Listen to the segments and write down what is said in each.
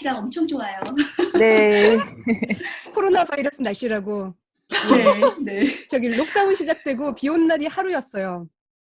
날씨가 엄청 좋아요. 네. 코로나 바이러스 날씨라고. 네, 네. 저기 록다운 시작되고 비 온 날이 하루였어요.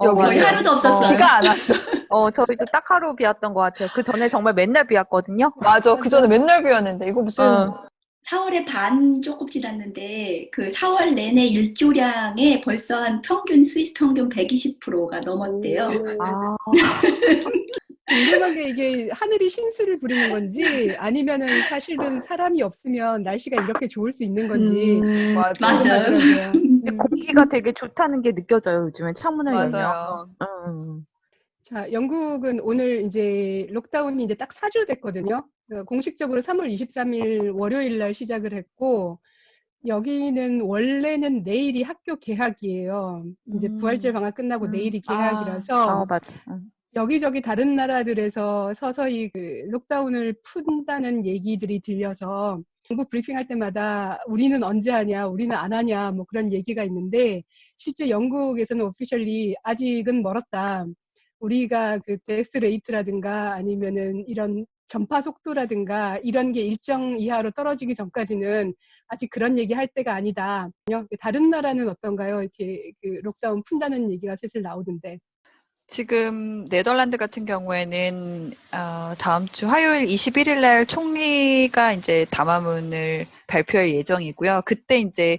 저희 맞아요. 하루도 없었어요. 비가 안 왔어. 저희도 딱 하루 비 왔던 것 같아요. 그 전에 정말 맨날 비 왔거든요. 맞아. 그 전에 맨날 비 왔는데 이거 무슨 4월에 반 조금 지났는데 그 4월 내내 일조량에 벌써 한 평균 스위스 평균 120%가 넘었대요. 아, 궁금한 게 이게 하늘이 심술을 부리는 건지 아니면은 사실은 사람이 없으면 날씨가 이렇게 좋을 수 있는 건지. 맞아. 맞아요. 그러더라고요. 근데 공기가 되게 좋다는 게 느껴져요. 요즘엔 창문을 맞아요. 열면. 자, 영국은 오늘 이제 록다운이 이제 딱 4주 됐거든요. 공식적으로 3월 23일 월요일 날 시작을 했고, 여기는 원래는 내일이 학교 개학이에요. 이제 부활절 방학 끝나고 내일이 개학이라서 맞아. 여기저기 다른 나라들에서 서서히 그 록다운을 푼다는 얘기들이 들려서 영국 브리핑할 때마다 우리는 언제 하냐, 우리는 안 하냐, 뭐 그런 얘기가 있는데 실제 영국에서는 오피셜리 아직은 멀었다. 우리가 그 데스 레이트라든가 아니면은 이런 전파 속도라든가 이런 게 일정 이하로 떨어지기 전까지는 아직 그런 얘기 할 때가 아니다. 다른 나라는 어떤가요? 이렇게 그 록다운 푼다는 얘기가 슬슬 나오던데. 지금 네덜란드 같은 경우에는 다음 주 화요일 21일 날 총리가 이제 담화문을 발표할 예정이고요. 그때 이제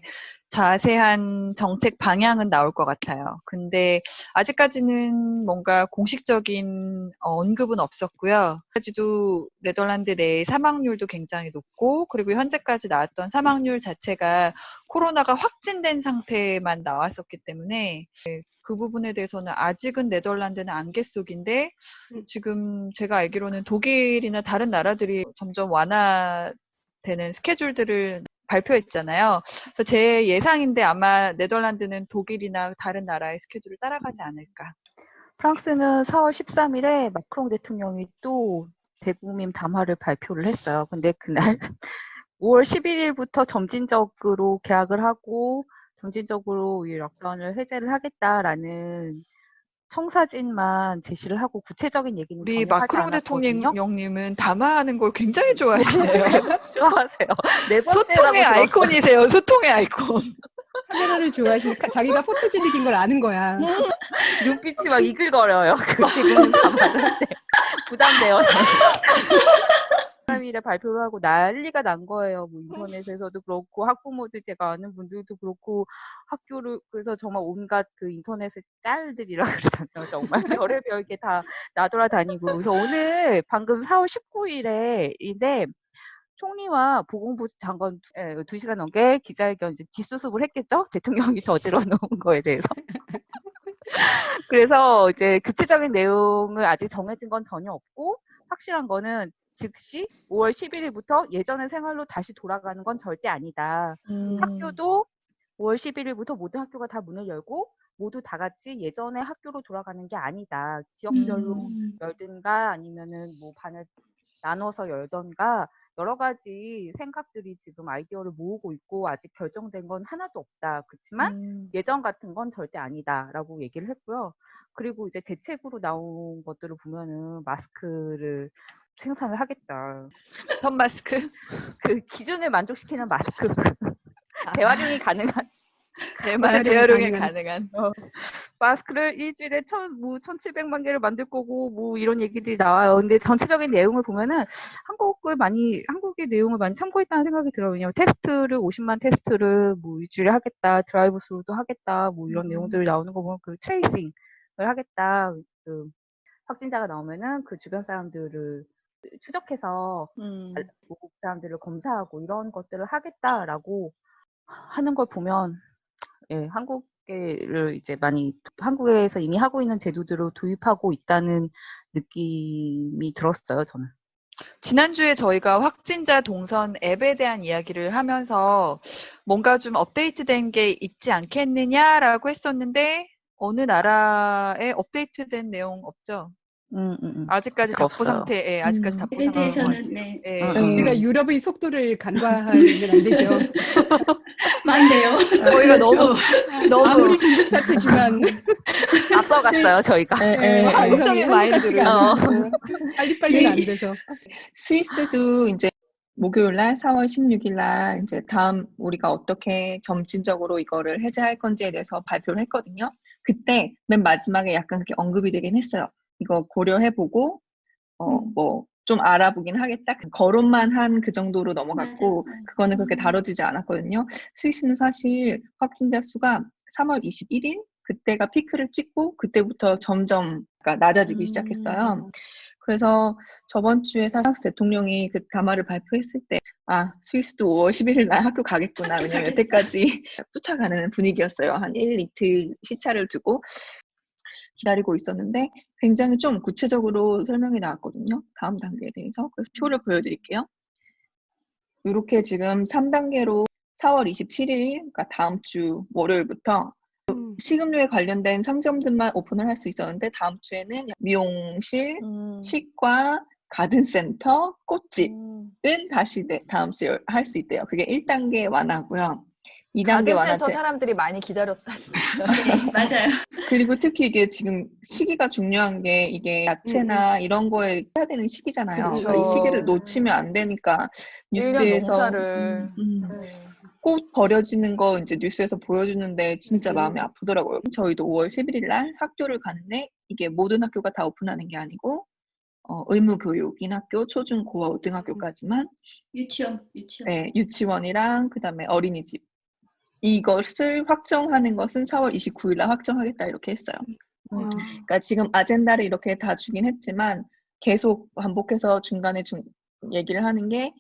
자세한 정책 방향은 나올 것 같아요. 근데 아직까지는 뭔가 공식적인 언급은 없었고요. 아직까지도 네덜란드 내 사망률도 굉장히 높고, 그리고 현재까지 나왔던 사망률 자체가 코로나가 확진된 상태만 나왔었기 때문에 그 부분에 대해서는 아직은 네덜란드는 안개 속인데, 지금 제가 알기로는 독일이나 다른 나라들이 점점 완화되는 스케줄들을 발표했잖아요. 그래서 제 예상인데 아마 네덜란드는 독일이나 다른 나라의 스케줄을 따라가지 않을까. 프랑스는 4월 13일에 마크롱 대통령이 또 대국민 담화를 발표를 했어요. 근데 그날 5월 11일부터 점진적으로 개학을 하고 점진적으로 이 락다운을 해제를 하겠다라는 청사진만 제시를 하고 구체적인 얘기는 우리 전혀 하지 마크롱 않았거든요. 대통령님은 담화하는 걸 굉장히 좋아하시네요. 좋아하세요. 네 번째라고 소통의 들었어요. 아이콘이세요. 소통의 아이콘. 카메라를 좋아하시니까 자기가 포토제닉인 걸 아는 거야. 눈빛이 막 이글거려요. 그 대국민 담화를 할 때. 부담돼요. 3일에 발표를 하고 난리가 난 거예요. 뭐 인터넷에서도 그렇고 학부모들 제가 아는 분들도 그렇고 학교를 그래서 정말 온갖 그 인터넷의 짤들이라 그러잖아요. 정말 별의별 게 다 나돌아다니고 그래서 오늘 방금 4월 19일에인데 총리와 보건부 장관 2시간 넘게 기자회견 이제 뒷수습을 했겠죠? 대통령이 저지러 놓은 거에 대해서. 그래서 이제 구체적인 내용을 아직 정해진 건 전혀 없고 확실한 거는 즉시 5월 11일부터 예전의 생활로 다시 돌아가는 건 절대 아니다. 학교도 5월 11일부터 모든 학교가 다 문을 열고 모두 다 같이 예전의 학교로 돌아가는 게 아니다. 지역별로 열든가 아니면은 뭐 반을 나눠서 열던가 여러 가지 생각들이 지금 아이디어를 모으고 있고 아직 결정된 건 하나도 없다. 그렇지만 예전 같은 건 절대 아니다라고 얘기를 했고요. 그리고 이제 대책으로 나온 것들을 보면은 마스크를 생산을 하겠다. 전 마스크. 그 기준을 만족시키는 마스크. 재활용이 가능한 재활용이 가능한. 마스크를 일주일에 1,700만 개를 만들 거고 뭐 이런 얘기들이 나와요. 근데 전체적인 내용을 보면은 한국의 내용을 많이 참고했다는 생각이 들어요. 왜냐면 테스트를 50만 테스트를 뭐 일주일에 하겠다, 드라이브 스루도 하겠다, 뭐 이런 내용들이 나오는 거 보면 그 트레이싱을 하겠다. 그 확진자가 나오면은 그 주변 사람들을 추적해서 그 사람들을 검사하고 이런 것들을 하겠다라고 하는 걸 보면 예, 한국을 이제 많이 한국에서 이미 하고 있는 제도들을 도입하고 있다는 느낌이 들었어요, 저는. 지난주에 저희가 확진자 동선 앱에 대한 이야기를 하면서 뭔가 좀 업데이트된 게 있지 않겠느냐라고 했었는데 어느 나라에 업데이트된 내용 없죠? 아직까지 답보 상태에 아직까지 답보 에 대해서는 네. 우리가 유럽의 속도를 간과하면 안 되죠. 맞네요. 저희가 너무 아무리 긴급 사태지만 앞서갔어요, 저희가. 한국적인 마인드를. 빨리빨리는 안 돼서. 스위스도 이제 목요일 날 4월 16일 날 이제 다음 우리가 어떻게 점진적으로 이거를 해제할 건지에 대해서 발표를 했거든요. 그때 맨 마지막에 약간 그렇게 언급이 되긴 했어요. 이거 고려해보고 뭐 좀 알아보긴 하겠다. 거론만 한 그 정도로 넘어갔고 맞아. 그거는 그렇게 다뤄지지 않았거든요. 스위스는 사실 확진자 수가 3월 21일 그때가 피크를 찍고 그때부터 점점 낮아지기 시작했어요. 그래서 저번 주에 프랑스 대통령이 그 담화를 발표했을 때 스위스도 5월 11일 날 학교 가겠구나. 왜냐면 여태까지 쫓아가는 분위기였어요. 한 1, 이틀 시차를 두고 기다리고 있었는데 굉장히 좀 구체적으로 설명이 나왔거든요. 다음 단계에 대해서. 그래서 표를 보여드릴게요. 이렇게 지금 3단계로 4월 27일, 그러니까 다음 주 월요일부터 식음료에 관련된 상점들만 오픈을 할 수 있었는데 다음 주에는 미용실, 치과, 가든센터, 꽃집은 다시 다음 주에 할 수 있대요. 그게 1단계 완화고요. 2단계 완화. 가든센터 사람들이 많이 기다렸다 진짜. 네, 맞아요. 그리고 특히 이게 지금 시기가 중요한 게 이게 야채나 이런 거에 해야 되는 시기잖아요. 그쵸. 이 시기를 놓치면 안 되니까 1년 뉴스에서 농사를. 꽃 버려지는 거 이제 뉴스에서 보여주는데 진짜 마음이 아프더라고요. 저희도 5월 11일 날 학교를 가는데 이게 모든 학교가 다 오픈하는 게 아니고 의무 교육인 학교, 초중, 고등학교까지만 유치원. 네, 유치원이랑 그다음에 어린이집 이것을 확정하는 것은 4월 29일 날 확정하겠다 이렇게 했어요. 그러니까 지금 아젠다를 이렇게 다 주긴 했지만 계속 반복해서 중간에 얘기를 하는 게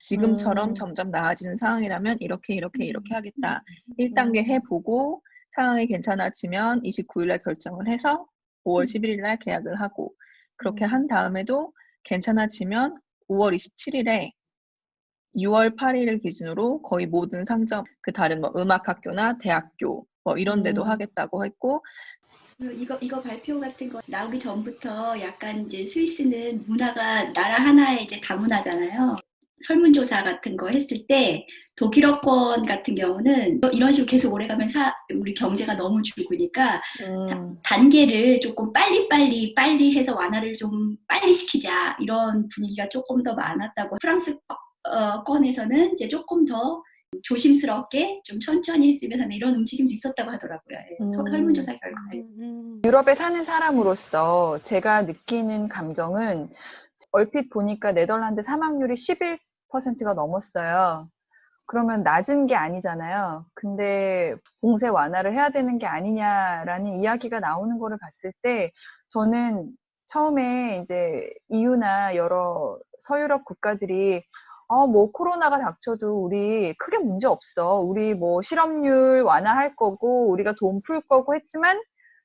지금처럼 점점 나아지는 상황이라면 이렇게 하겠다. 1단계 해보고 상황이 괜찮아지면 29일 날 결정을 해서 5월 11일 날 계약을 하고 그렇게 한 다음에도 괜찮아지면 5월 27일에 6월 8일을 기준으로 거의 모든 상점, 그 다른 뭐 음악학교나 대학교 뭐 이런 데도 하겠다고 했고 이거 발표 같은 거 나오기 전부터 약간 이제 스위스는 문화가 나라 하나의 이제 다문화잖아요. 설문조사 같은 거 했을 때 독일어권 같은 경우는 이런 식으로 계속 오래가면 우리 경제가 너무 죽으니까 단계를 조금 빨리 해서 완화를 좀 빨리 시키자 이런 분위기가 조금 더 많았다고. 프랑스 권에서는 이제 조금 더 조심스럽게 좀 천천히 했으면 하는 이런 움직임도 있었다고 하더라고요. 설문조사 결과에. 유럽에 사는 사람으로서 제가 느끼는 감정은 얼핏 보니까 네덜란드 사망률이 11%가 넘었어요. 그러면 낮은 게 아니잖아요. 근데 봉쇄 완화를 해야 되는 게 아니냐라는 이야기가 나오는 거를 봤을 때 저는 처음에 이제 EU나 여러 서유럽 국가들이 뭐 코로나가 닥쳐도 우리 크게 문제 없어. 우리 뭐 실업률 완화할 거고 우리가 돈 풀 거고 했지만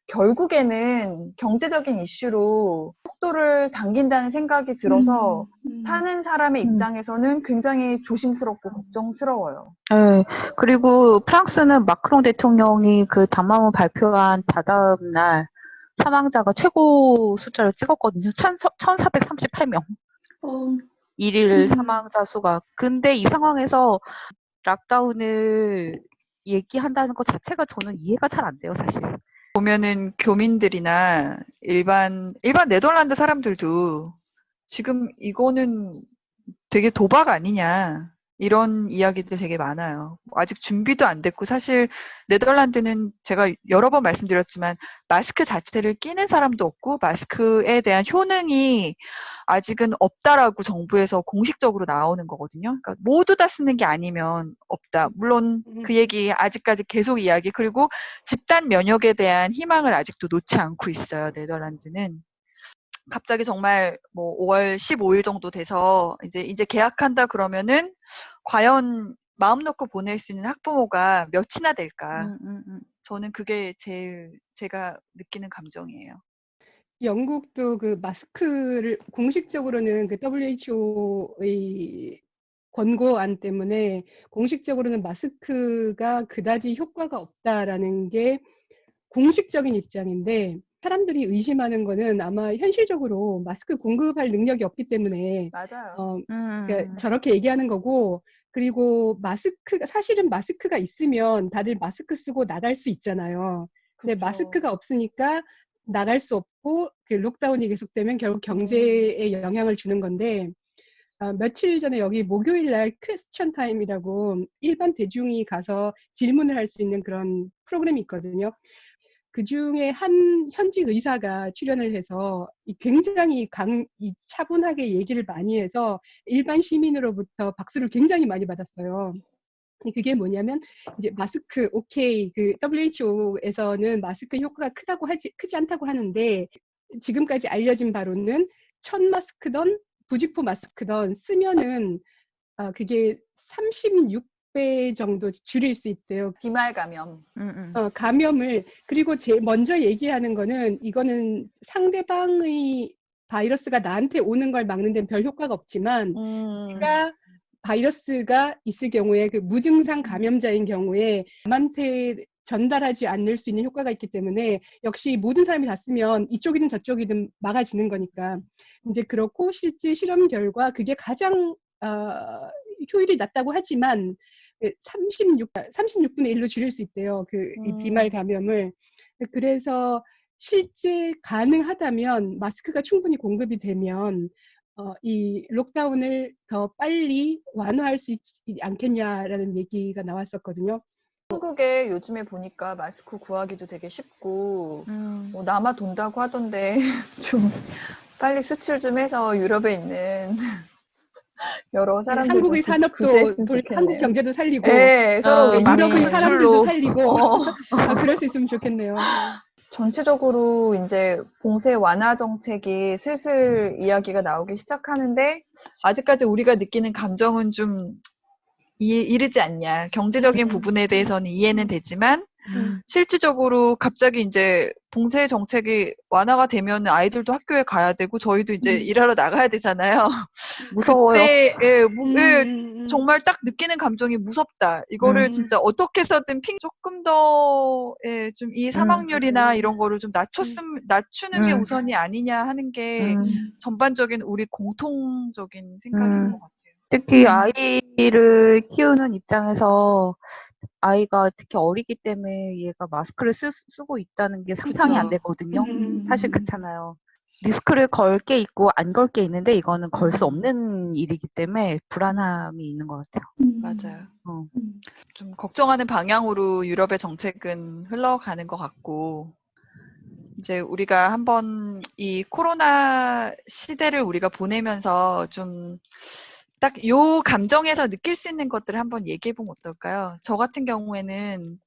결국에는 경제적인 이슈로 속도를 당긴다는 생각이 들어서 사는 사람의 입장에서는 굉장히 조심스럽고 걱정스러워요. 네. 그리고 프랑스는 마크롱 대통령이 그 담화문 발표한 다다음 날 사망자가 최고 숫자를 찍었거든요. 1,438명. 1일 사망자 수가. 근데 이 상황에서 락다운을 얘기한다는 것 자체가 저는 이해가 잘 안 돼요, 사실. 보면은 교민들이나 일반 네덜란드 사람들도 지금 이거는 되게 도박 아니냐 이런 이야기들 되게 많아요. 아직 준비도 안 됐고 사실 네덜란드는 제가 여러 번 말씀드렸지만 마스크 자체를 끼는 사람도 없고 마스크에 대한 효능이 아직은 없다라고 정부에서 공식적으로 나오는 거거든요. 그러니까 모두 다 쓰는 게 아니면 없다. 물론 그 얘기 아직까지 계속 이야기. 그리고 집단 면역에 대한 희망을 아직도 놓지 않고 있어요. 네덜란드는. 갑자기 정말 뭐 5월 15일 정도 돼서 이제 계약한다 그러면은 과연 마음 놓고 보낼 수 있는 학부모가 몇이나 될까? 저는 그게 제일 제가 느끼는 감정이에요. 영국도 그 마스크를 공식적으로는 그 WHO의 권고안 때문에 공식적으로는 마스크가 그다지 효과가 없다라는 게 공식적인 입장인데 사람들이 의심하는 거는 아마 현실적으로 마스크 공급할 능력이 없기 때문에 맞아요. 그러니까 저렇게 얘기하는 거고 그리고 사실은 마스크가 있으면 다들 마스크 쓰고 나갈 수 있잖아요. 근데 그쵸. 마스크가 없으니까 나갈 수 없고 그 록다운이 계속되면 결국 경제에 영향을 주는 건데 며칠 전에 여기 목요일 날 퀘스천 타임이라고 일반 대중이 가서 질문을 할 수 있는 그런 프로그램이 있거든요. 그 중에 한 현직 의사가 출연을 해서 굉장히 차분하게 얘기를 많이 해서 일반 시민으로부터 박수를 굉장히 많이 받았어요. 그게 뭐냐면 이제 마스크 오케이 그 WHO에서는 마스크 효과가 크지 않다고 하는데 지금까지 알려진 바로는 천 마스크던 부직포 마스크던 쓰면은 그게 36배 정도 줄일 수 있대요. 비말 감염. 감염을. 그리고 먼저 얘기하는 거는 이거는 상대방의 바이러스가 나한테 오는 걸 막는 데는 별 효과가 없지만 내가 바이러스가 있을 경우에 그 무증상 감염자인 경우에 남한테 전달하지 않을 수 있는 효과가 있기 때문에 역시 모든 사람이 다 쓰면 이쪽이든 저쪽이든 막아지는 거니까 이제 그렇고 실제 실험 결과 그게 가장 효율이 낮다고 하지만 36분의 1로 줄일 수 있대요. 이 비말 감염을. 그래서 실제 가능하다면 마스크가 충분히 공급이 되면 이 록다운을 더 빨리 완화할 수 있지 않겠냐라는 얘기가 나왔었거든요. 한국에 요즘에 보니까 마스크 구하기도 되게 쉽고 뭐 남아 돈다고 하던데 좀 빨리 수출 좀 해서 유럽에 있는 여러 사람들 한국의 산업도 한국 경제도 살리고 네, 서로 유럽의 사람들도 술로. 살리고 그럴 수 있으면 좋겠네요. 전체적으로 이제 봉쇄 완화 정책이 슬슬 이야기가 나오기 시작하는데 아직까지 우리가 느끼는 감정은 좀 이르지 않냐. 경제적인 부분에 대해서는 이해는 되지만 실질적으로 갑자기 이제 봉쇄 정책이 완화가 되면 아이들도 학교에 가야 되고 저희도 이제 일하러 나가야 되잖아요. 무서워요. 그때 정말 딱 느끼는 감정이 무섭다. 이거를 진짜 어떻게 해서든 조금 더 좀 이 사망률이나 이런 거를 좀 낮추는 게 우선이 아니냐 하는 게 전반적인 우리 공통적인 생각인 것 같아요. 특히 아이를 키우는 입장에서 아이가 특히 어리기 때문에 얘가 마스크를 쓰고 있다는 게 상상이 안 되거든요. 사실 그렇잖아요. 리스크를 걸 게 있고 안 걸 게 있는데 이거는 걸 수 없는 일이기 때문에 불안함이 있는 것 같아요. 맞아요. 좀 걱정하는 방향으로 유럽의 정책은 흘러가는 것 같고 이제 우리가 한번 이 코로나 시대를 우리가 보내면서 좀 딱 요 감정에서 느낄 수 있는 것들을 한번 얘기해 보면 어떨까요? 저 같은 경우에는